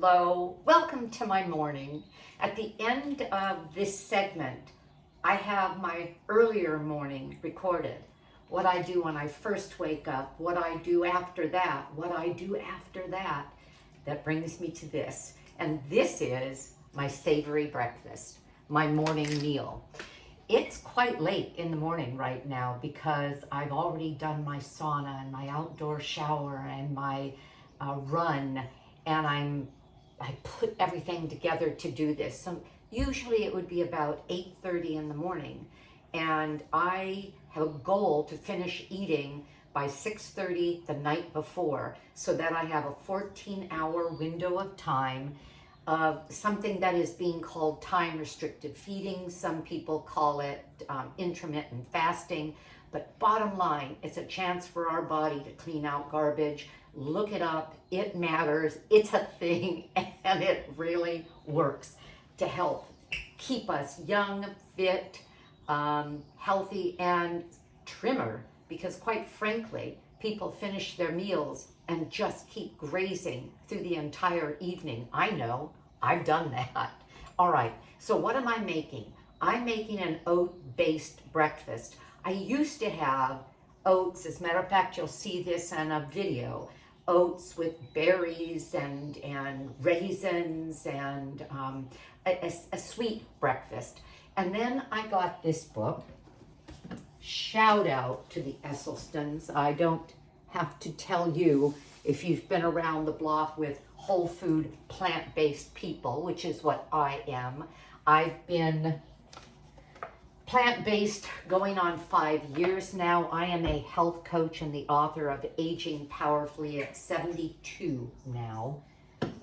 Hello, welcome to my morning. At the end of this segment, I have my earlier morning recorded. What I do when I first wake up, what I do after that, what I do after that. That brings me to this. And this is my savory breakfast, my morning meal. It's quite late in the morning right now because I've already done my sauna and my outdoor shower and my run, and I put everything together to do this. So usually it would be about 8:30 in the morning, and I have a goal to finish eating by 6:30 the night before, so that I have a 14-hour window of time of something that is being called time-restricted feeding. Some people call it intermittent fasting. But bottom line, it's a chance for our body to clean out garbage. Look it up. It matters. It's a thing, and it really works to help keep us young, fit, healthy, and trimmer. Because quite frankly, people finish their meals and just keep grazing through the entire evening. I know, I've done that. All right, so what am I making? I'm making an oat-based breakfast. I used to have oats. As a matter of fact, you'll see this in a video. Oats with berries and raisins and a sweet breakfast. And then I got this book. Shout out to the Esselstyns. I don't have to tell you, if you've been around the block with whole food, plant-based people, which is what I am. I've been plant-based going on 5 years now. I am a health coach and the author of Aging Powerfully at 72 now.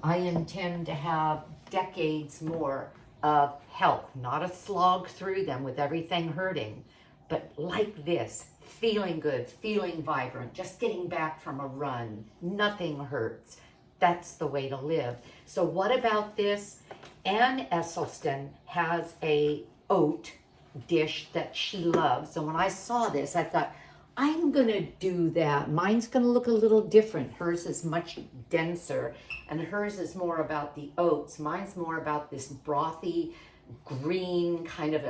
I intend to have decades more of health, not a slog through them with everything hurting, but like this, feeling good, feeling vibrant, just getting back from a run. Nothing hurts. That's the way to live. So what about this? Ann Esselstyn has a oat dish that she loves. And when I saw this, I thought, I'm gonna do that. Mine's gonna look a little different. Hers is much denser, and hers is more about the oats. Mine's more about this brothy, green kind of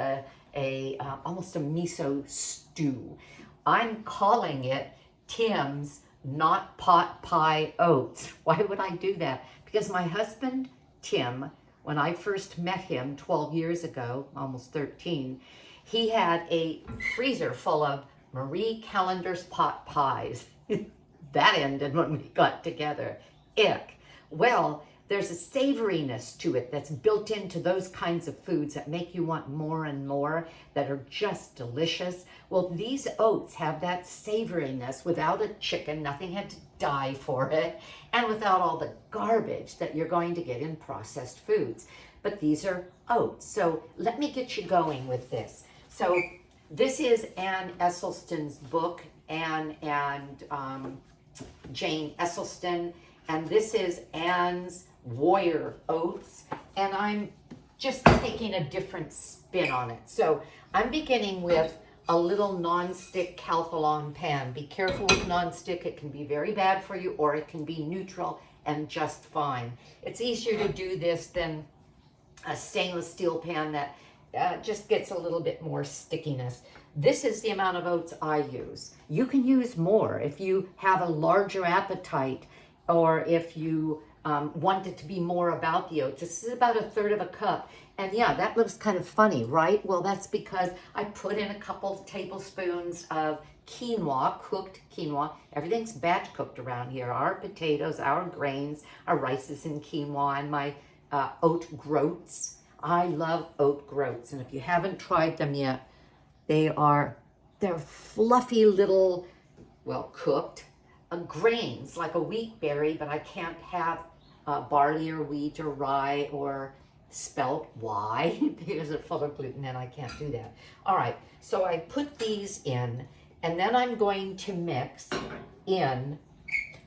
almost a miso stew. I'm calling it Tim's Not Pot Pie Oats. Why would I do that? Because my husband, Tim, when I first met him 12 years ago, almost 13, he had a freezer full of Marie Callender's pot pies. That ended when we got together. Ick. Well, there's a savoriness to it that's built into those kinds of foods that make you want more and more, that are just delicious. Well, these oats have that savoriness without a chicken. Nothing had to die for it, and without all the garbage that you're going to get in processed foods. But these are oats. So let me get you going with this. So this is Ann Esselstyn's book, Ann and Jane Esselstyn, and this is Ann's Warrior Oats, and I'm just taking a different spin on it. So I'm beginning with a little non-stick Calphalon pan. Be careful with non-stick. It can be very bad for you, or it can be neutral and just fine. It's easier to do this than a stainless steel pan that just gets a little bit more stickiness. This is the amount of oats I use. You can use more if you have a larger appetite, or if you want it to be more about the oats. This is about 1/3 of a cup. And yeah, that looks kind of funny, right? Well, that's because I put in a couple tablespoons of quinoa, cooked quinoa. Everything's batch cooked around here. Our potatoes, our grains, our rices and quinoa, and my oat groats. I love oat groats. And if you haven't tried them yet, they're fluffy little, well, cooked grains, like a wheat berry, but I can't have barley or wheat or rye or spelt. Why? Because they're full of gluten and I can't do that. All right, so I put these in, and then I'm going to mix in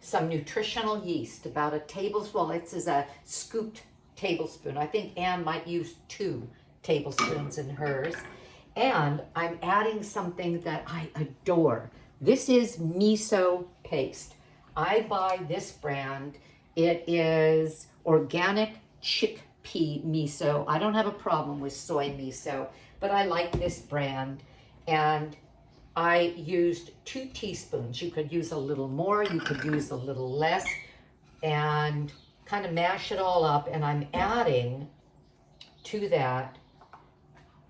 some nutritional yeast, about a tablespoon. Well, this is a scooped tablespoon. I think Ann might use 2 tablespoons in hers. And I'm adding something that I adore. This is miso paste. I buy this brand. It is organic chickpea miso. I don't have a problem with soy miso, but I like this brand. And I used 2 teaspoons. You could use a little more, you could use a little less, and kind of mash it all up. And I'm adding to that,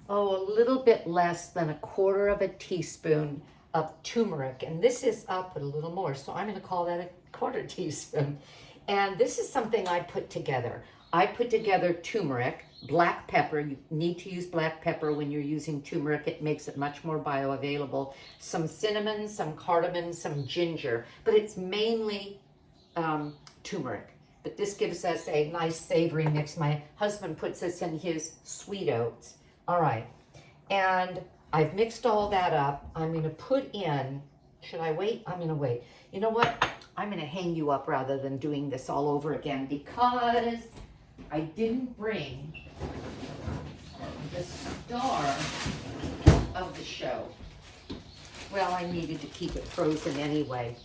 a little bit less than 1/4 teaspoon of turmeric. And this is, I'll put a little more, so I'm going to call that a 1/4 teaspoon. And this is something I put together. I put together turmeric, black pepper. You need to use black pepper when you're using turmeric. It makes it much more bioavailable. Some cinnamon, some cardamom, some ginger, but it's mainly turmeric. But this gives us a nice savory mix. My husband puts this in his sweet oats. All right, and I've mixed all that up. I'm going to put in, should I wait? I'm going to wait. You know what? I'm going to hang you up rather than doing this all over again, because I didn't bring the star of the show. Well, I needed to keep it frozen anyway.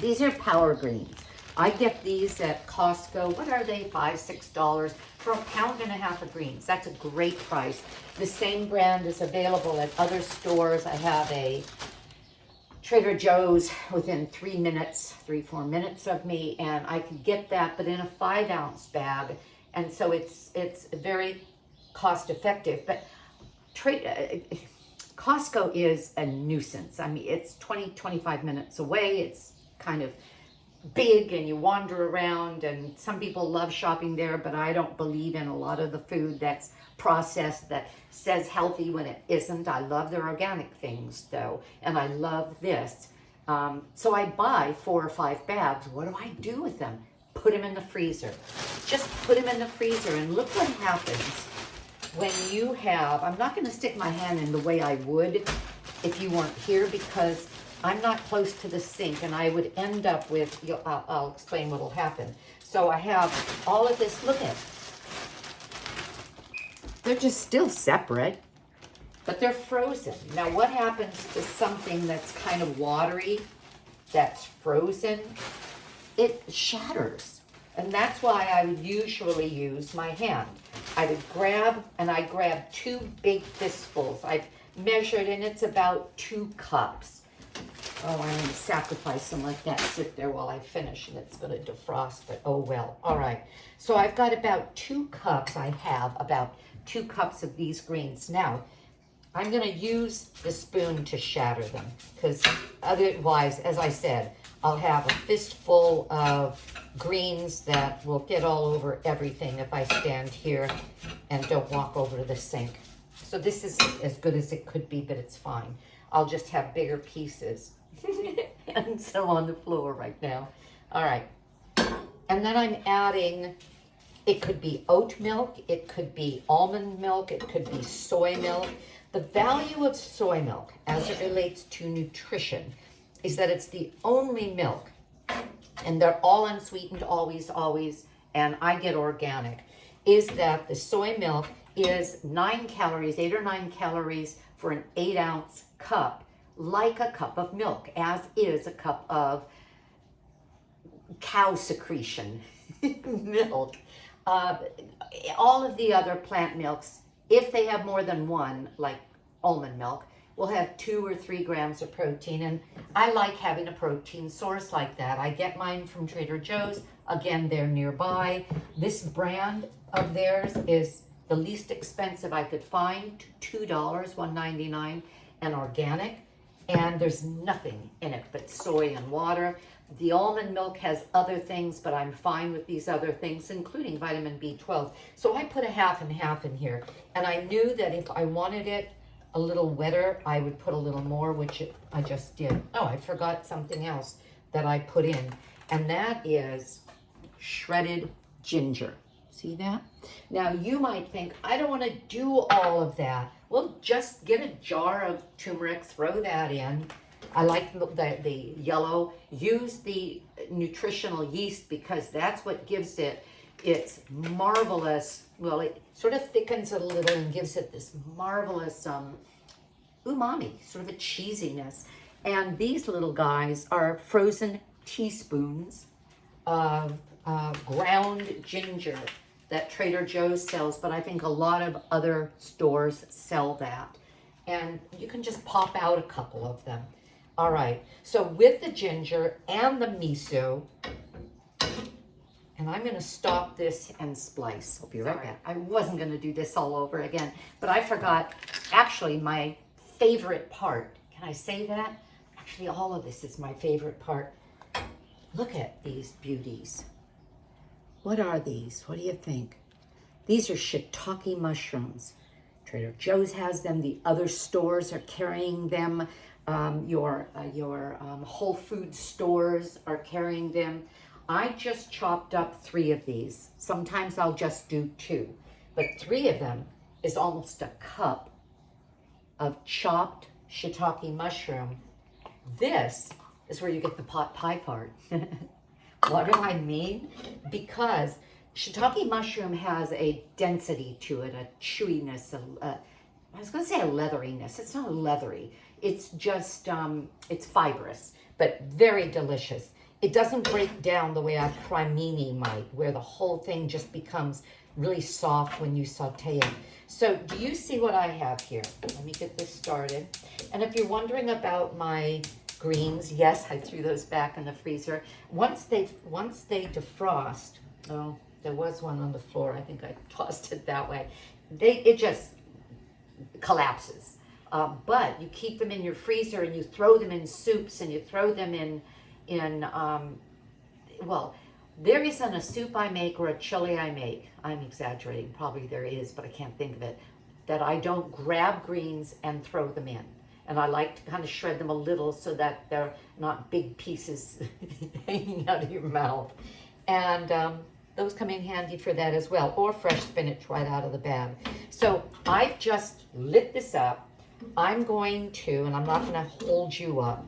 These are power greens. I get these at Costco. What are they? $5, $6 for 1.5 pounds of greens. That's a great price. The same brand is available at other stores. I have a Trader Joe's within 3 minutes, 3-4 minutes of me, and I could get that, but in a 5-ounce bag. And so it's very cost effective. But Costco is a nuisance. I mean, it's 20-25 minutes away. It's kind of big and you wander around, and some people love shopping there, but I don't believe in a lot of the food that's processed that says healthy when it isn't. I love their organic things though, and I love this. So I buy 4 or 5 bags. What do I do with them? Put them in the freezer. Just put them in the freezer, and look what happens when you have, I'm not going to stick my hand in the way I would if you weren't here, because I'm not close to the sink, and I would end up with, I'll explain what will happen. So I have all of this, look at it. They're just still separate, but they're frozen. Now what happens to something that's kind of watery, that's frozen? It shatters. And that's why I would usually use my hand. I would grab 2 big fistfuls. I've measured, and it's about 2 cups. Oh, I'm going to sacrifice them, let that sit there while I finish, and it's going to defrost, but oh well. All right, so I've got about 2 cups. I have about 2 cups of these greens. Now, I'm going to use the spoon to shatter them, because otherwise, as I said, I'll have a fistful of greens that will get all over everything if I stand here and don't walk over to the sink. So this is as good as it could be, but it's fine. I'll just have bigger pieces. And so on the floor right now. All right. And then I'm adding, it could be oat milk, it could be almond milk, it could be soy milk. The value of soy milk as it relates to nutrition is that it's the only milk, and they're all unsweetened, always, and I get organic, is that the soy milk is 9 calories, 8 or 9 calories for an 8-ounce cup, like a cup of milk, as is a cup of cow secretion milk. All of the other plant milks, if they have more than one, like almond milk, will have 2 or 3 grams of protein. And I like having a protein source like that. I get mine from Trader Joe's. Again, they're nearby. This brand of theirs is the least expensive I could find, $2, $1.99, and organic. And there's nothing in it but soy and water. The almond milk has other things, but I'm fine with these other things, including vitamin B12. So I put a half and half in here. And I knew that if I wanted it a little wetter, I would put a little more, which I just did. Oh, I forgot something else that I put in. And that is shredded ginger. See that? Now you might think, I don't want to do all of that. Well, just get a jar of turmeric, throw that in. I like the yellow. Use the nutritional yeast, because that's what gives it its marvelous, well, it sort of thickens it a little and gives it this marvelous umami, sort of a cheesiness. And these little guys are frozen teaspoons of ground ginger that Trader Joe's sells, but I think a lot of other stores sell that. And you can just pop out a couple of them. All right, so with the ginger and the miso, and I'm gonna stop this and splice. I'll be right back. I wasn't gonna do this all over again, but I forgot, actually, my favorite part. Can I say that? Actually, all of this is my favorite part. Look at these beauties. What are these? What do you think? These are shiitake mushrooms. Trader Joe's has them. The other stores are carrying them. Your Whole Food stores are carrying them. I just chopped up 3 of these. Sometimes I'll just do 2, but 3 of them is almost a cup of chopped shiitake mushroom. This is where you get the pot pie part. What do I mean? Because shiitake mushroom has a density to it, a chewiness, I was going to say a leatheriness. It's not leathery. It's just, it's fibrous, but very delicious. It doesn't break down the way a cremini might, where the whole thing just becomes really soft when you saute it. So do you see what I have here? Let me get this started. And if you're wondering about my greens, yes, I threw those back in the freezer. Once they defrost, oh, there was one on the floor. I think I tossed it that way. It just collapses. But you keep them in your freezer and you throw them in soups and you throw them in well, there isn't a soup I make or a chili I make, I'm exaggerating, probably there is, but I can't think of it, that I don't grab greens and throw them in. And I like to kind of shred them a little so that they're not big pieces hanging out of your mouth. And those come in handy for that as well, or fresh spinach right out of the bag. So I've just lit this up. I'm going to, and I'm not going to hold you up,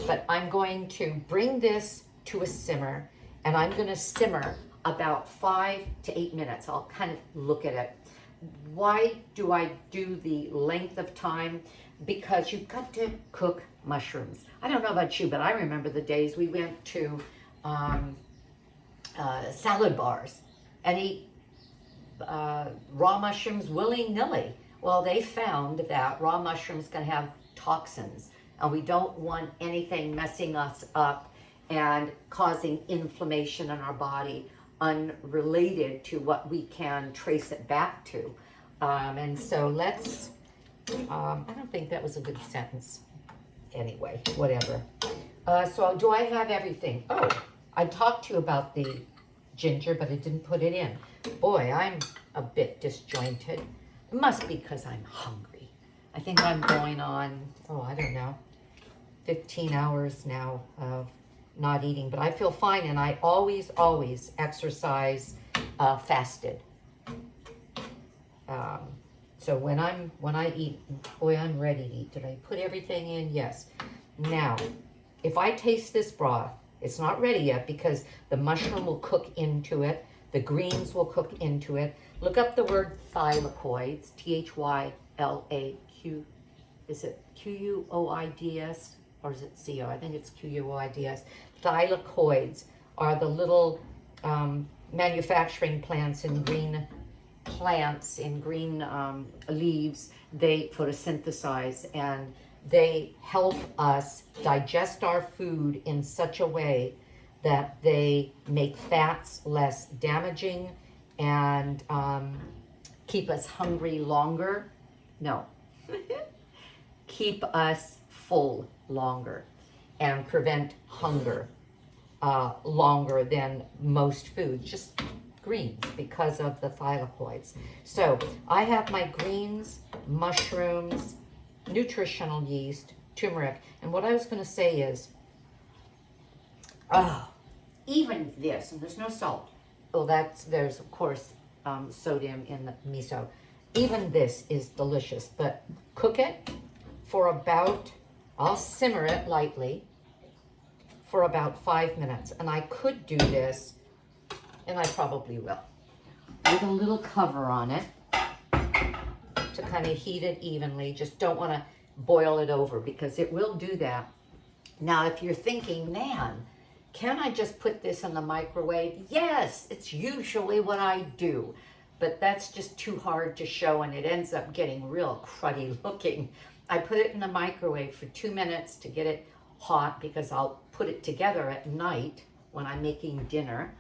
but I'm going to bring this to a simmer, and I'm going to simmer about 5 to 8 minutes. I'll kind of look at it. Why do I do the length of time? Because you've got to cook mushrooms. I don't know about you, but I remember the days we went to salad bars and eat raw mushrooms willy-nilly. Well, they found that raw mushrooms can have toxins, and we don't want anything messing us up and causing inflammation in our body unrelated to what we can trace it back to. And so let's, I don't think that was a good sentence. Anyway, whatever. So do I have everything? Oh, I talked to you about the ginger, but I didn't put it in. Boy, I'm a bit disjointed. It must be because I'm hungry. I think I'm going on, oh, I don't know, 15 hours now of not eating, but I feel fine, and I always exercise fasted. So when I eat, boy, I'm ready to eat. Did I put everything in? Yes. Now, if I taste this broth, it's not ready yet because the mushroom will cook into it. The greens will cook into it. Look up the word thylakoids, T-H-Y-L-A-Q. Is it Q-U-O-I-D-S or is it C-O? I think it's Q-U-O-I-D-S. Thylakoids are the little manufacturing plants in green leaves. They photosynthesize and they help us digest our food in such a way that they make fats less damaging and keep us hungry longer. No, keep us full longer and prevent hunger longer than most foods, just greens, because of the thylakoids. So I have my greens, mushrooms, nutritional yeast, turmeric, and what I was going to say is, even this, and there's no salt. Oh, there's of course sodium in the miso. Even this is delicious, but cook it for about, I'll simmer it lightly for about 5 minutes. And I could do this, and I probably will, with a little cover on it to kind of heat it evenly. Just don't want to boil it over because it will do that. Now, if you're thinking, man, can I just put this in the microwave? Yes, it's usually what I do, but that's just too hard to show and it ends up getting real cruddy looking. I put it in the microwave for 2 minutes to get it hot because I'll put it together at night when I'm making dinner.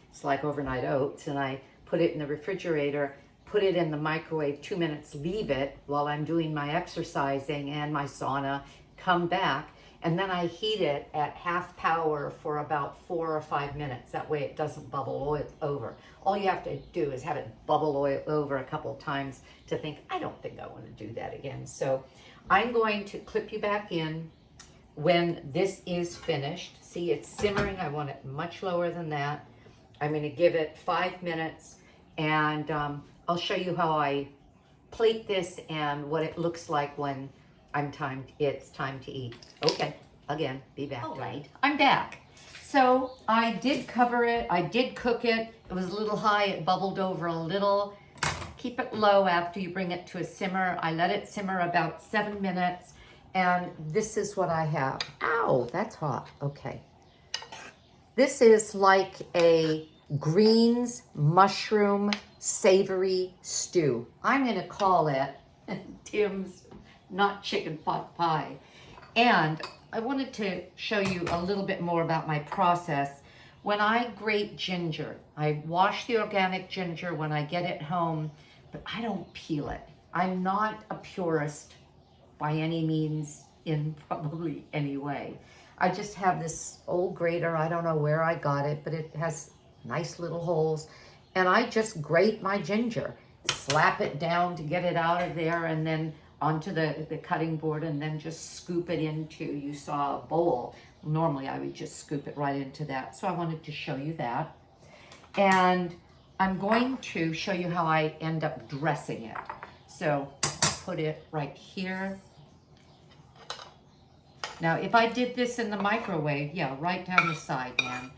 It's like overnight oats, and I put it in the refrigerator, put it in the microwave 2 minutes, leave it while I'm doing my exercising and my sauna, come back, and then I heat it at half power for about 4 or 5 minutes. That way it doesn't bubble over. All you have to do is have it bubble over a couple of times to think, I don't think I want to do that again. So I'm going to clip you back in when this is finished. See, it's simmering. I want it much lower than that. I'm going to give it 5 minutes, and I'll show you how I plate this and what it looks like when it's time to eat. Okay, again, be back. All right, I'm back. So I did cover it. I did cook it. It was a little high. It bubbled over a little. Keep it low after you bring it to a simmer. I let it simmer about 7 minutes, and this is what I have. Ow, that's hot. Okay. This is like a greens, mushroom, savory stew. I'm going to call it Tim's Not Chicken Pot Pie. And I wanted to show you a little bit more about my process. When I grate ginger, I wash the organic ginger when I get it home, but I don't peel it. I'm not a purist by any means in probably any way. I just have this old grater. I don't know where I got it, but it has nice little holes. And I just grate my ginger, slap it down to get it out of there, and then onto the cutting board, and then just scoop it into, you saw a bowl. Normally I would just scoop it right into that. So I wanted to show you that. And I'm going to show you how I end up dressing it. So put it right here. Now, if I did this in the microwave, yeah, right down the side, man.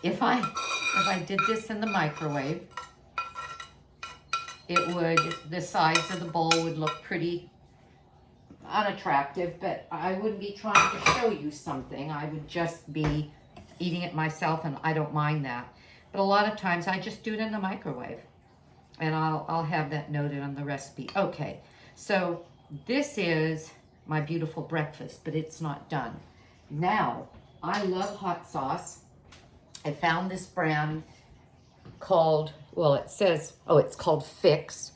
If I did this in the microwave, the sides of the bowl would look pretty unattractive, but I wouldn't be trying to show you something. I would just be eating it myself, and I don't mind that. But a lot of times I just do it in the microwave, and I'll have that noted on the recipe. Okay, so this is my beautiful breakfast, but it's not done. Now, I love hot sauce. I found this brand called, well, it says, oh, it's called Fix.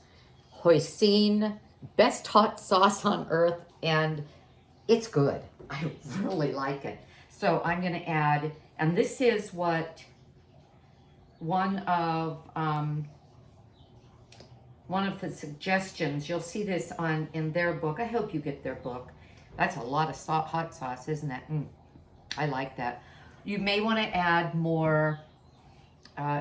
Hoisin, best hot sauce on earth, and it's good. I really like it. So I'm gonna add, and this is what one of the suggestions, you'll see this in their book. I hope you get their book. That's a lot of hot sauce, isn't it? I like that. You may want to add more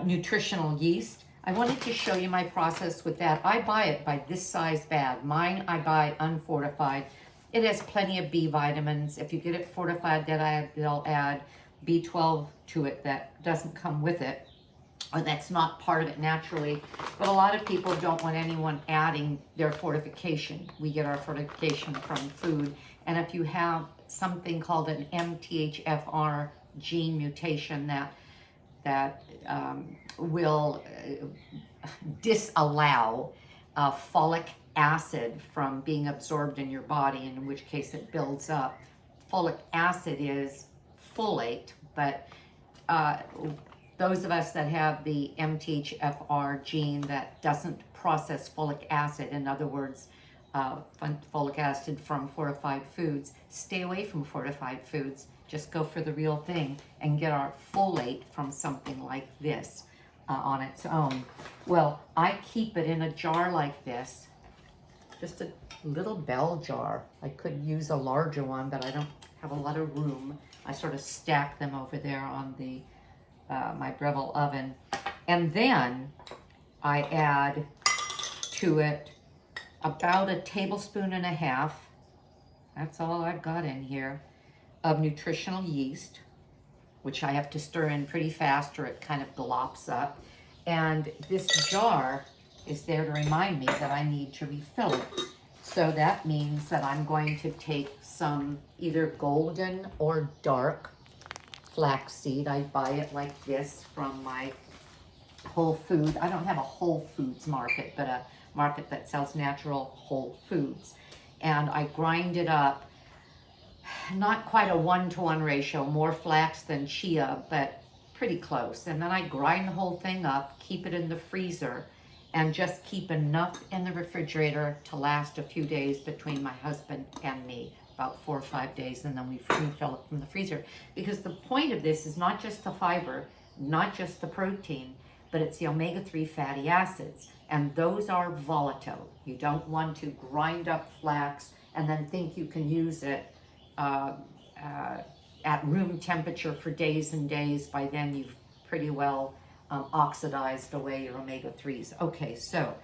nutritional yeast. I wanted to show you my process with that. I buy it by this size bag. Mine I buy unfortified. It has plenty of B vitamins. If you get it fortified, they'll add B12 to it that doesn't come with it, or that's not part of it naturally. But a lot of people don't want anyone adding their fortification. We get our fortification from food. And if you have something called an MTHFR gene mutation that will disallow folic acid from being absorbed in your body, in which case it builds up. Folic acid is folate, but those of us that have the MTHFR gene that doesn't process folic acid, in other words, folic acid from fortified foods, stay away from fortified foods. Just go for the real thing and get our folate from something like this on its own. Well, I keep it in a jar like this, just a little bell jar. I could use a larger one, but I don't have a lot of room. I sort of stack them over there on the my Breville oven. And then I add to it about 1.5 tablespoons, that's all I've got in here, of nutritional yeast, which I have to stir in pretty fast or it kind of glops up. And this jar is there to remind me that I need to refill it. So that means that I'm going to take some either golden or dark flaxseed. I buy it like this from my Whole Food. I don't have a Whole Foods market, but a market that sells natural whole foods. And I grind it up, not quite a 1-to-1 ratio, more flax than chia, but pretty close. And then I grind the whole thing up, keep it in the freezer, and just keep enough in the refrigerator to last a few days between my husband and me, about 4 or 5 days, and then we refill it from the freezer. Because the point of this is not just the fiber, not just the protein, but it's the omega-3 fatty acids, and those are volatile. You don't want to grind up flax and then think you can use it at room temperature for days and days. By then you've pretty well oxidized away your omega-3s. Okay, so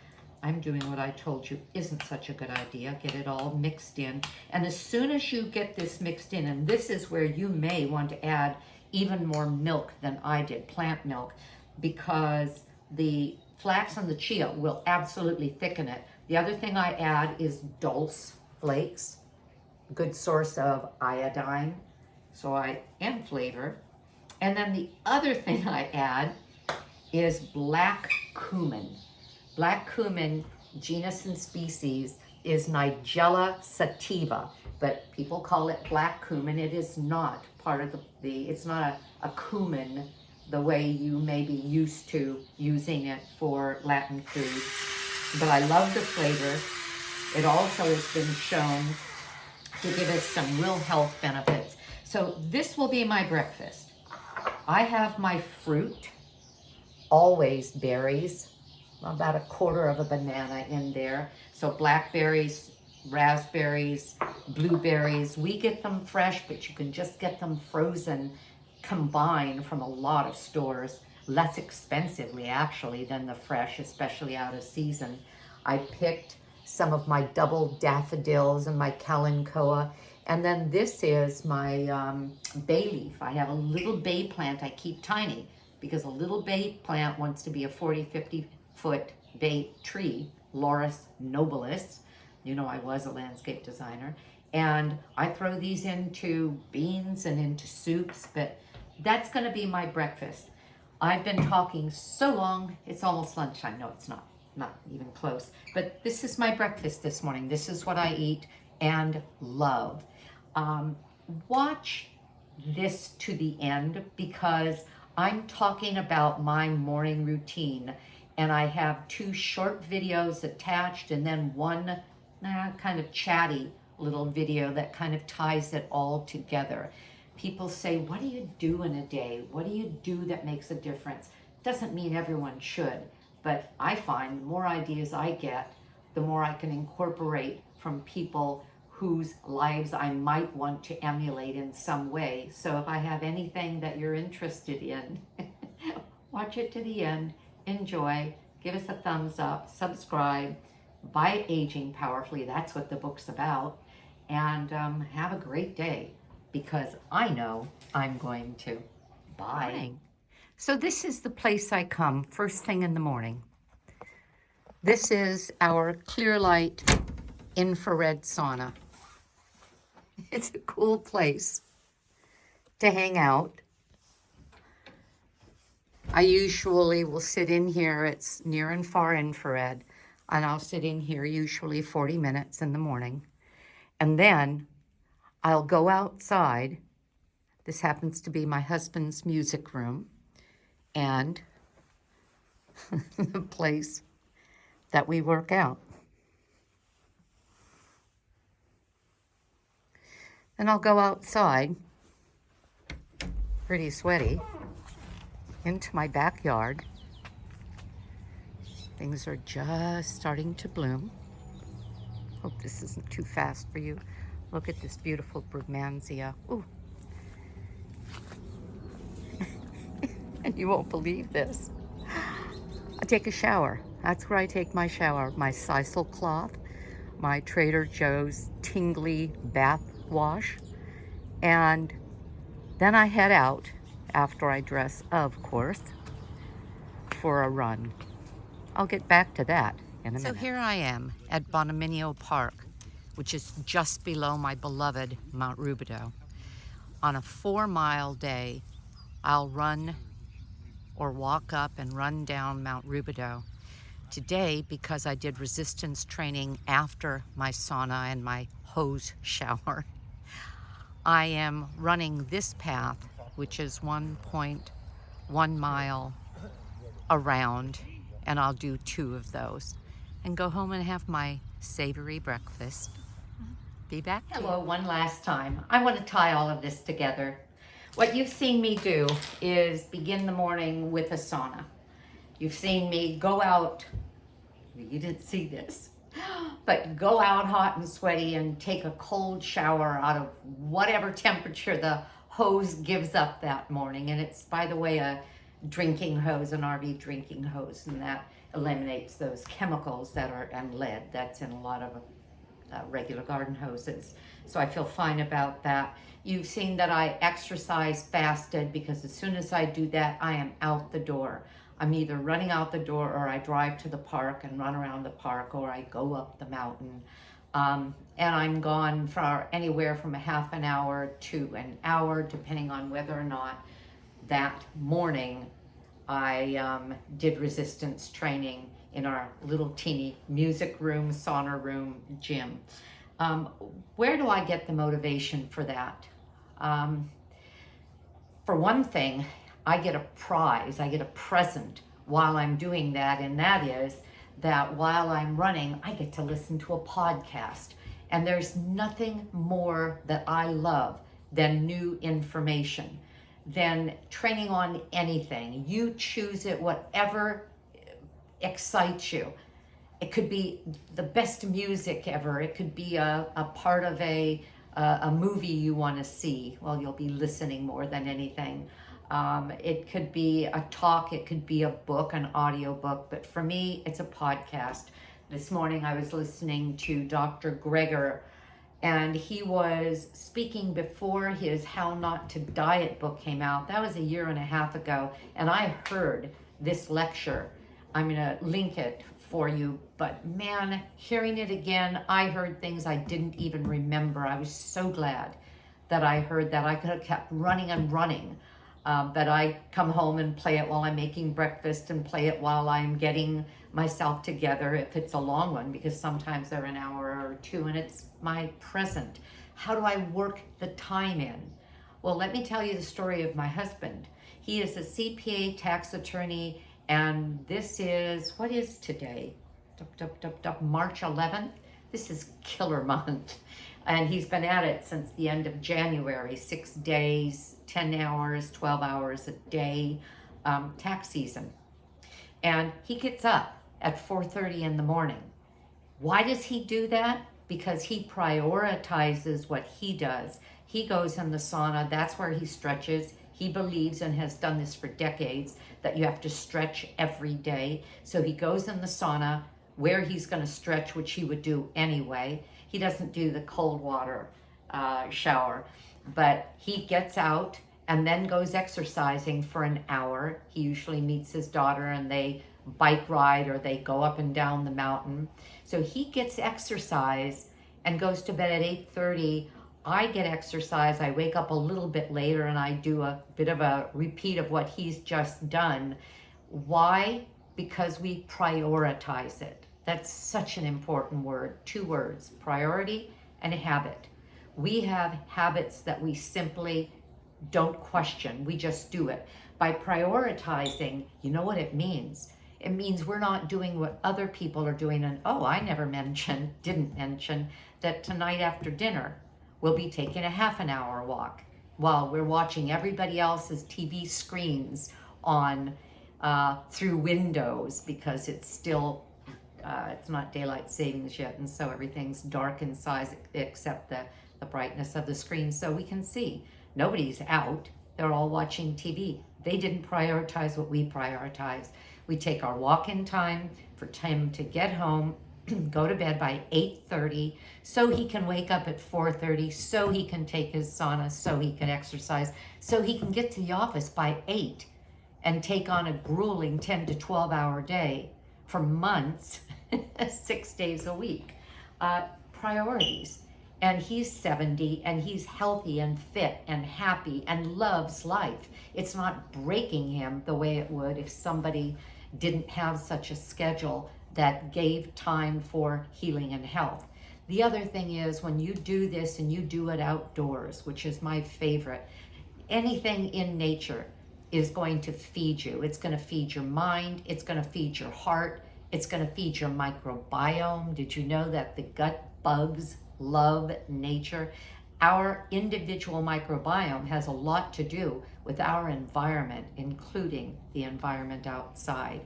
I'm doing what I told you isn't such a good idea. Get it all mixed in. And as soon as you get this mixed in, and this is where you may want to add even more milk than I did, plant milk, because the flax and the chia will absolutely thicken it. The other thing I add is dulse flakes, good source of iodine, and flavor. And then the other thing I add is black cumin. Black cumin, genus and species, is Nigella sativa, but people call it black cumin. It is not part of it's not a cumin the way you may be used to using it for Latin food. But I love the flavor. It also has been shown to give us some real health benefits. So this will be my breakfast. I have my fruit, always berries, about a quarter of a banana in there. So blackberries, raspberries, blueberries. We get them fresh, but you can just get them frozen combined from a lot of stores, less expensively actually than the fresh, especially out of season. I picked some of my double daffodils and my kalanchoe, and then this is my bay leaf. I have a little bay plant I keep tiny because a little bay plant wants to be a 40-50 foot bay tree, Laurus nobilis. You know, I was a landscape designer, and I throw these into beans and into soups, but that's going to be my breakfast. I've been talking so long, it's almost lunchtime. No, it's not even close. But this is my breakfast this morning. This is what I eat and love. Watch this to the end because I'm talking about my morning routine, and I have 2 short videos attached and then one kind of chatty little video that kind of ties it all together. People say, what do you do in a day? What do you do that makes a difference? Doesn't mean everyone should, but I find the more ideas I get, the more I can incorporate from people whose lives I might want to emulate in some way. So if I have anything that you're interested in, watch it to the end, enjoy, give us a thumbs up, subscribe, buy Aging Powerfully, that's what the book's about, and have a great day, because I know I'm going to. Bye. So this is the place I come first thing in the morning. This is our clear light infrared sauna. It's a cool place to hang out. I usually will sit in here. It's near and far infrared, and I'll sit in here usually 40 minutes in the morning. And then I'll go outside. This happens to be my husband's music room and the place that we work out. Then I'll go outside, pretty sweaty, into my backyard. Things are just starting to bloom. Hope this isn't too fast for you. Look at this beautiful brugmansia. Ooh. And you won't believe this. I take a shower. That's where I take my shower. My sisal cloth, my Trader Joe's tingly bath wash, and then I head out after I dress, of course, for a run. I'll get back to that in a minute. So here I am at Bonominio Park, which is just below my beloved Mount Rubidoux, on a 4-mile day I'll run or walk up and run down Mount Rubidoux. Today, because I did resistance training after my sauna and my hose shower, I am running this path, which is 1.1 mile around, and I'll do 2 of those and go home and have my savory breakfast. Be back. Hello, one last time. I want to tie all of this together. What you've seen me do is begin the morning with a sauna. You've seen me go out, you didn't see this, but go out hot and sweaty and take a cold shower out of whatever temperature the hose gives up that morning. And it's, by the way, a drinking hose, an RV drinking hose, and that eliminates those chemicals that are, and lead, that's in a lot of regular garden hoses. So I feel fine about that. You've seen that I exercise fasted, because as soon as I do that, I am out the door. I'm either running out the door, or I drive to the park and run around the park, or I go up the mountain. And I'm gone for anywhere from a half an hour to an hour, depending on whether or not that morning I did resistance training in our little teeny music room, sauna room, gym. Where do I get the motivation for that? For one thing, I get a prize, I get a present while I'm doing that, and that is that while I'm running, I get to listen to a podcast. And there's nothing more that I love than new information, than training on anything. You choose it, whatever excites you. It could be the best music ever. It could be a part of a movie you want to see. Well, you'll be listening more than anything. It could be a talk, it could be a book, an audio book, but for me, it's a podcast. This morning I was listening to Dr. Greger, and he was speaking before his How Not to Diet book came out. That was a year and a half ago, and I heard this lecture. I'm gonna link it for you, but man, hearing it again, I heard things I didn't even remember. I was so glad that I heard that. I could have kept running and running, but I come home and play it while I'm making breakfast and play it while I'm getting myself together, if it's a long one, because sometimes they're an hour or 2, and it's my present. How do I work the time in? Well, let me tell you the story of my husband. He is a CPA tax attorney, and this is, what is today? March 11th. This is killer month. And he's been at it since the end of January, 6 days, 10 hours, 12 hours a day, tax season. And he gets up at 4:30 in the morning. Why does he do that? Because he prioritizes what he does. He goes in the sauna, that's where he stretches. He believes, and has done this for decades, that you have to stretch every day. So he goes in the sauna where he's going to stretch, which he would do anyway. He doesn't do the cold water shower, but he gets out and then goes exercising for an hour. He usually meets his daughter and they bike ride, or they go up and down the mountain. So he gets exercise and goes to bed at 8:30. I get exercise, I wake up a little bit later, and I do a bit of a repeat of what he's just done. Why? Because we prioritize it. That's such an important word. 2 words, priority and habit. We have habits that we simply don't question. We just do it. By prioritizing, you know what it means? It means we're not doing what other people are doing. And I didn't mention that tonight after dinner, we'll be taking a half an hour walk while we're watching everybody else's TV screens on through windows, because it's still, it's not daylight savings yet, and so everything's dark inside except the brightness of the screen, so we can see. Nobody's out, they're all watching TV. They didn't prioritize what we prioritize. We take our walk-in time for him to get home, go to bed by 8:30, so he can wake up at 4:30, so he can take his sauna, so he can exercise, so he can get to the office by 8 and take on a grueling 10 to 12 hour day for months, 6 days a week. Priorities. And he's 70 and he's healthy and fit and happy and loves life. It's not breaking him the way it would if somebody didn't have such a schedule that gave time for healing and health. The other thing is, when you do this and you do it outdoors, which is my favorite, anything in nature is going to feed you. It's going to feed your mind. It's going to feed your heart. It's going to feed your microbiome. Did you know that the gut bugs love nature? Our individual microbiome has a lot to do with our environment, including the environment outside,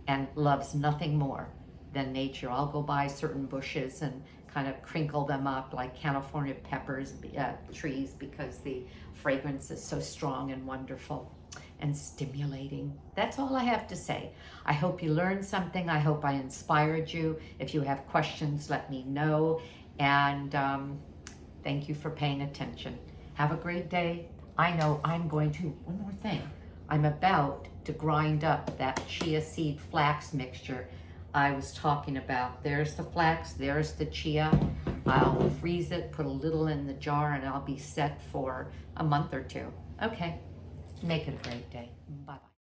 and loves nothing more than nature. I'll go by certain bushes and kind of crinkle them up like California peppers, trees, because the fragrance is so strong and wonderful and stimulating. That's all I have to say. I hope you learned something. I hope I inspired you. If you have questions, let me know. And thank you for paying attention. Have a great day. I know I'm going to, one more thing. I'm about to grind up that chia seed flax mixture I was talking about. There's the flax, there's the chia. I'll freeze it, put a little in the jar, and I'll be set for a month or two. Okay, make it a great day. Bye-bye.